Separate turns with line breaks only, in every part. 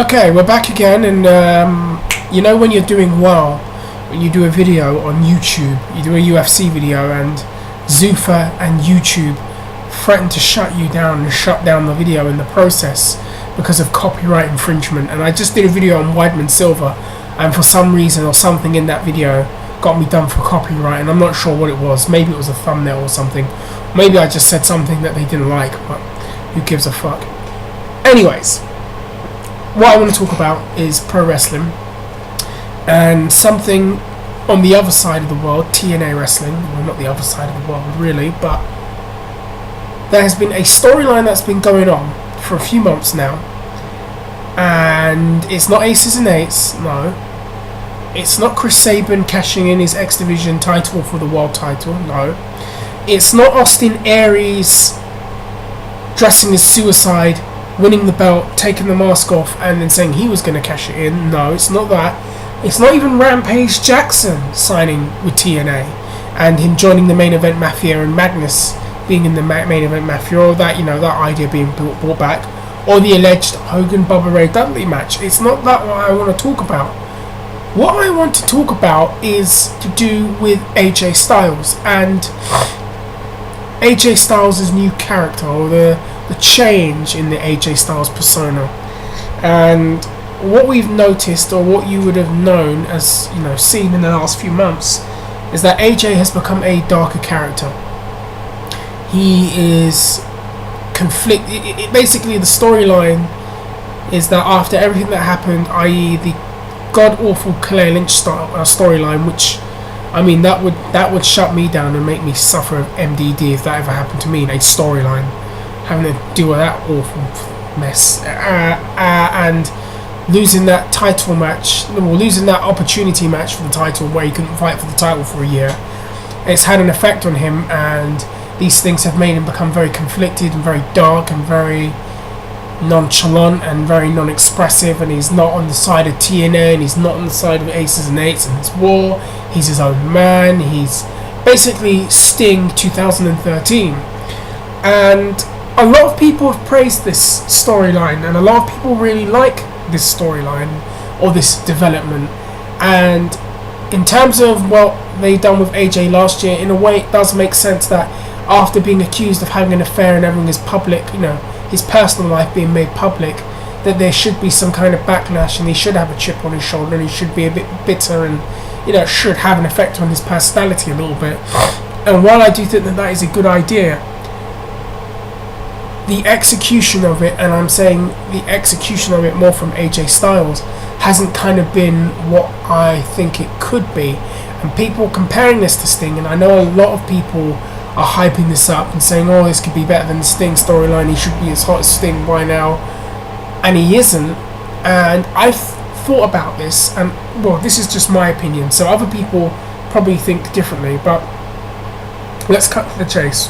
Okay, we're back again, and you know when you're doing well, when you do a video on YouTube, you do a UFC video, and Zuffa and YouTube threaten to shut you down and shut down the video in the process because of copyright infringement. And I just did a video on Weidman Silva, and for some reason or something in that video got me done for copyright, and I'm not sure what it was. Maybe it was a thumbnail or something. Maybe I just said something that they didn't like, but who gives a fuck? Anyways, what I want to talk about is pro wrestling and something on the other side of the world, TNA wrestling. Well, not the other side of the world really, but there has been a storyline that's been going on for a few months now, and it's not Aces and Eights, no. It's not Chris Sabin cashing in his X Division title for the world title, no. It's not Austin Aries dressing as Suicide, winning the belt, taking the mask off, and then saying he was going to cash it in. No, it's not that. It's not even Rampage Jackson signing with TNA and him joining the Main Event Mafia and Magnus being in the Main Event Mafia, or that, you know, that idea being brought back, or the alleged Hogan-Bubba Ray Dudley match. It's not that what I want to talk about. What I want to talk about is to do with AJ Styles and AJ Styles' new character, or the change in the AJ Styles persona. And what we've noticed, or what you would have known as, you know, seen in the last few months, is that AJ has become a darker character. He is basically the storyline is that after everything that happened, i.e. the god-awful Claire Lynch storyline, which, I mean, that would shut me down and make me suffer of MDD if that ever happened to me in a storyline, having to deal with that awful mess, and losing that title match, or losing that opportunity match for the title where he couldn't fight for the title for a year. It's had an effect on him, and these things have made him become very conflicted and very dark and very nonchalant and very non-expressive, and he's not on the side of TNA, and he's not on the side of Aces and Eights and his war. He's his own man. He's basically Sting 2013. And a lot of people have praised this storyline, and a lot of people really like this storyline or this development. And in terms of what they done with AJ last year, in a way it does make sense that after being accused of having an affair and having his public, you know, his personal life being made public, that there should be some kind of backlash, and he should have a chip on his shoulder, and he should be a bit bitter, and, you know, it should have an effect on his personality a little bit. And while I do think that that is a good idea, the execution of it, and I'm saying the execution of it more from AJ Styles, hasn't kind of been what I think it could be. And people comparing this to Sting, and I know a lot of people are hyping this up and saying, oh, this could be better than the Sting storyline, he should be as hot as Sting by now, and he isn't. And I've thought about this, and well, this is just my opinion, so other people probably think differently, but let's cut to the chase.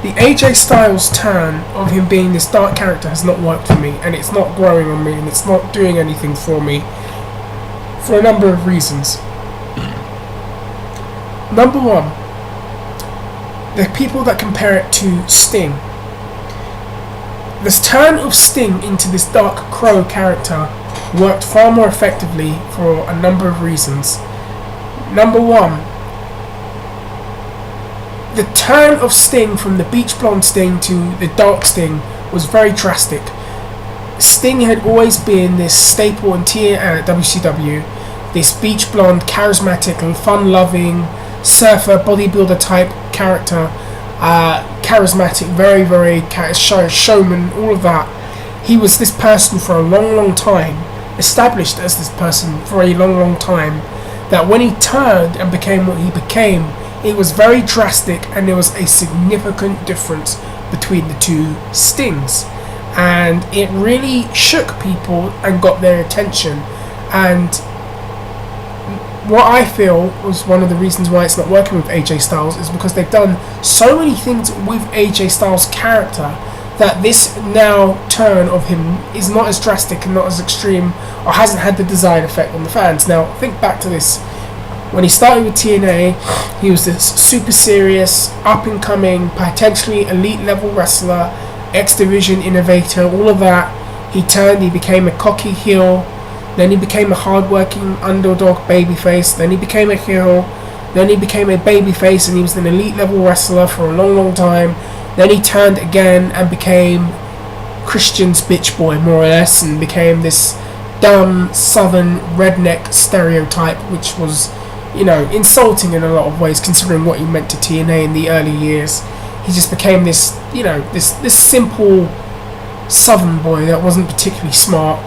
The AJ Styles turn of him being this dark character has not worked for me, and it's not growing on me, and it's not doing anything for me for a number of reasons. Number one, the people that compare it to Sting. This turn of Sting into this dark crow character worked far more effectively for a number of reasons. Number one, the turn of Sting from the beach blonde Sting to the dark Sting was very drastic. Sting had always been this staple in WCW, this beach blonde, charismatic, fun-loving, surfer, bodybuilder type character, charismatic, very, very showman, all of that. He was this person for a long, long time, established as this person for a long, long time, that when he turned and became what he became, it was very drastic, and there was a significant difference between the two Stings, and it really shook people and got their attention. And what I feel was one of the reasons why it's not working with AJ Styles is because they've done so many things with AJ Styles' character that this now turn of him is not as drastic and not as extreme, or hasn't had the desired effect on the fans. Now, think back to this. When he started with TNA, he was this super serious, up-and-coming, potentially elite-level wrestler, X Division innovator, all of that. He became a cocky heel, then he became a hard-working underdog babyface, then he became a heel, then he became a babyface and he was an elite level wrestler for a long, long time. Then he turned again and became Christian's bitch boy, more or less, and became this dumb southern redneck stereotype, which was, insulting in a lot of ways considering what he meant to TNA in the early years. He just became this, this simple southern boy that wasn't particularly smart.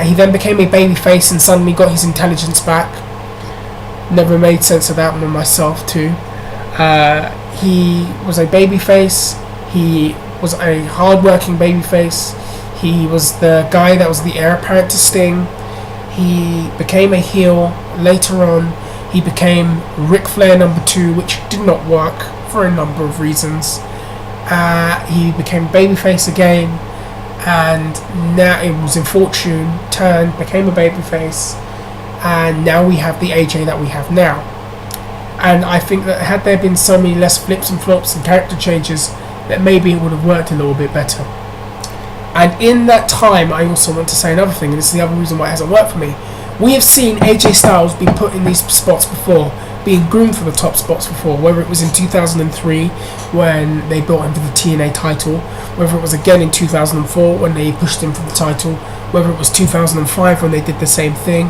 He then became a babyface and suddenly got his intelligence back. Never made sense of that one myself too. He was a babyface. He was a hard-working babyface. He was the guy that was the heir apparent to Sting. He became a heel later on. He became Ric Flair number 2, which did not work for a number of reasons. He became babyface again, and now it was in fortune turned, became a babyface, and now we have the AJ that we have now. And I think that had there been so many less flips and flops and character changes, that maybe it would have worked a little bit better. And in that time, I also want to say another thing, and this is the other reason why it hasn't worked for me. We have seen AJ Styles be put in these spots before, being groomed for the top spots before, whether it was in 2003 when they built him for the TNA title, whether it was again in 2004 when they pushed him for the title, whether it was 2005 when they did the same thing,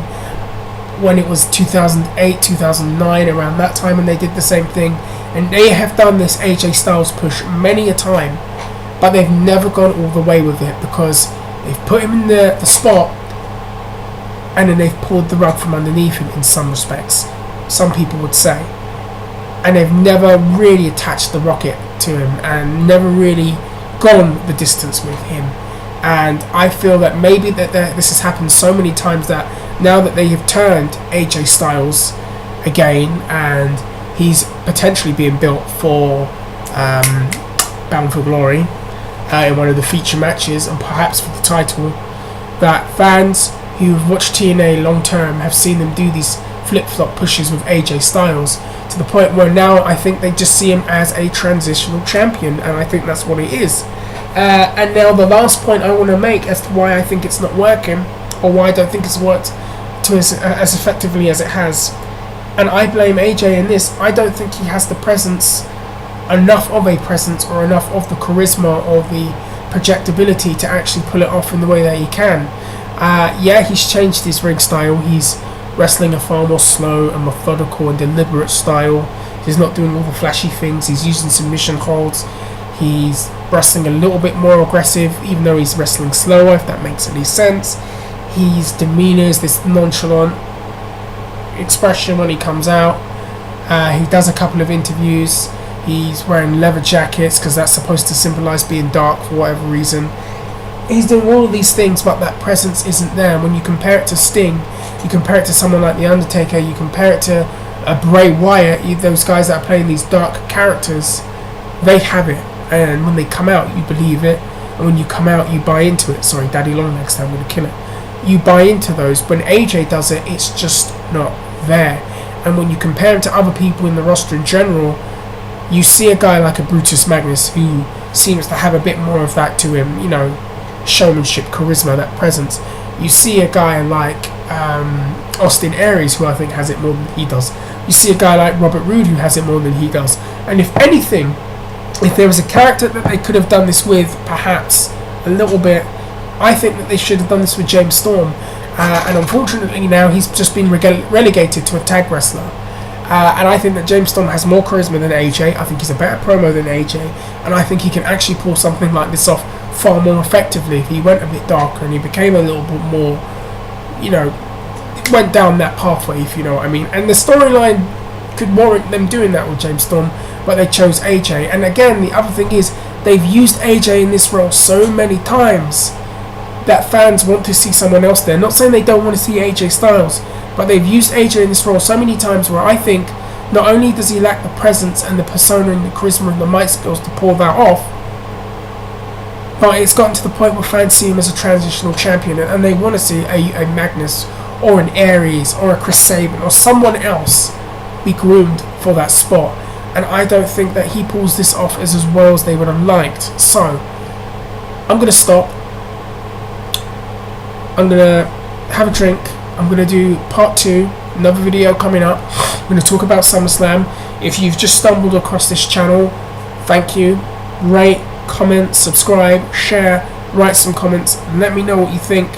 when it was 2008, 2009, around that time when they did the same thing. And they have done this AJ Styles push many a time, but they've never gone all the way with it because they've put him in the spot and then they've pulled the rug from underneath him in some respects, some people would say. And they've never really attached the rocket to him and never really gone the distance with him. And I feel that maybe that this has happened so many times that now that they have turned AJ Styles again and he's potentially being built for Bound for Glory in one of the feature matches and perhaps for the title, that fans who have watched TNA long term have seen them do these flip-flop pushes with AJ Styles to the point where now I think they just see him as a transitional champion, and I think that's what it is. And now the last point I want to make as to why I think it's not working, or why I don't think it's worked to as effectively as it has, and I blame AJ in this. I don't think he has the presence, enough of a presence, or enough of the charisma or the projectability to actually pull it off in the way that he can. He's changed his ring style. He's wrestling a far more slow and methodical and deliberate style. He's not doing all the flashy things. He's using submission holds. He's wrestling a little bit more aggressive, even though he's wrestling slower, if that makes any sense. His demeanor is this nonchalant expression when he comes out. He does a couple of interviews. He's wearing leather jackets because that's supposed to symbolize being dark for whatever reason. He's doing all of these things, but that presence isn't there. When you compare it to Sting, you compare it to someone like The Undertaker, you compare it to Bray Wyatt, those guys that are playing these dark characters, they have it. And when they come out, you believe it. And when you come out, you buy into it. Sorry, Daddy Long next time, I'm going to kill it. You buy into those. When AJ does it, it's just not there. And when you compare him to other people in the roster in general, you see a guy like a Brutus Magnus who seems to have a bit more of that to him, showmanship, charisma, that presence. You see a guy like Austin Aries, who I think has it more than he does. You see a guy like Robert Roode, who has it more than he does. And if anything, if there was a character that they could have done this with, perhaps a little bit, I think that they should have done this with James Storm. And unfortunately now he's just been relegated to a tag wrestler. And I think that James Storm has more charisma than AJ. I think he's a better promo than AJ. And I think he can actually pull something like this off far more effectively if he went a bit darker and he became a little bit more, went down that pathway, if you know what I mean. And the storyline could warrant them doing that with James Storm, but they chose AJ. And again, the other thing is, they've used AJ in this role so many times that fans want to see someone else there. Not saying they don't want to see AJ Styles, but they've used AJ in this role so many times where I think not only does he lack the presence and the persona and the charisma and the mic skills to pull that off, but it's gotten to the point where fans see him as a transitional champion and they want to see a Magnus or an Aries or a Chris Sabin or someone else be groomed for that spot. And I don't think that he pulls this off as well as they would have liked. So, I'm going to stop. I'm gonna have a drink. I'm gonna do part 2, another video coming up. I'm gonna talk about SummerSlam. If you've just stumbled across this channel, thank you. Rate, comment, subscribe, share, write some comments, and let me know what you think.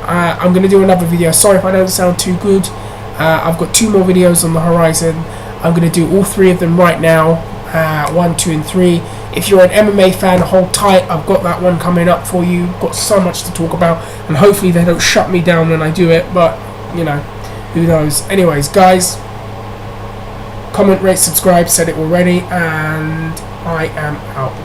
I'm going to do another video. Sorry if I don't sound too good. I've got 2 more videos on the horizon. I'm going to do all 3 of them right now. 1, 2 and 3. If you're an MMA fan, hold tight. I've got that one coming up for you. Got so much to talk about, and hopefully they don't shut me down when I do it, but you know, who knows. Anyways, guys, comment, rate, subscribe, said it already, and I am out. Peace.